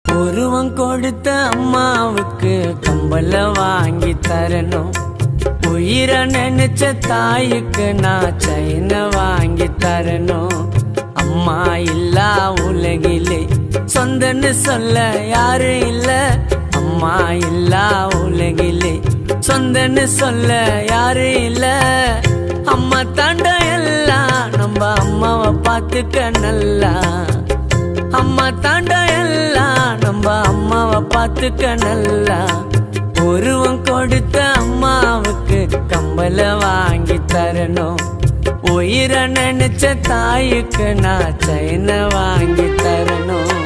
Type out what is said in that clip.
உருவம் கொடுத்த அம்மாவுக்கு கம்பல வாங்கி தரணும். உயிர நினைச்ச தாய்க்கு நான் செயின வாங்கி தரணும். அம்மா இல்லா உலகிலே சொந்தன்னு சொல்ல யாரு இல்ல. அம்மா இல்லா உலகிலே சொந்தன்னு சொல்ல யாரு இல்ல. அம்மா தாண்டா எல்லாம் நம்ம அம்மாவை பார்த்துக்க நல்லா. அம்மா தாண்டா எல்லாம் நம்ம அம்மாவை பார்த்துக்க நல்லா. உருவம் கொடுத்த அம்மாவுக்கு கம்பல வாங்கி தரணும். உயிர நினைச்ச தாய்க்கு நான் செயின வாங்கி தரணும்.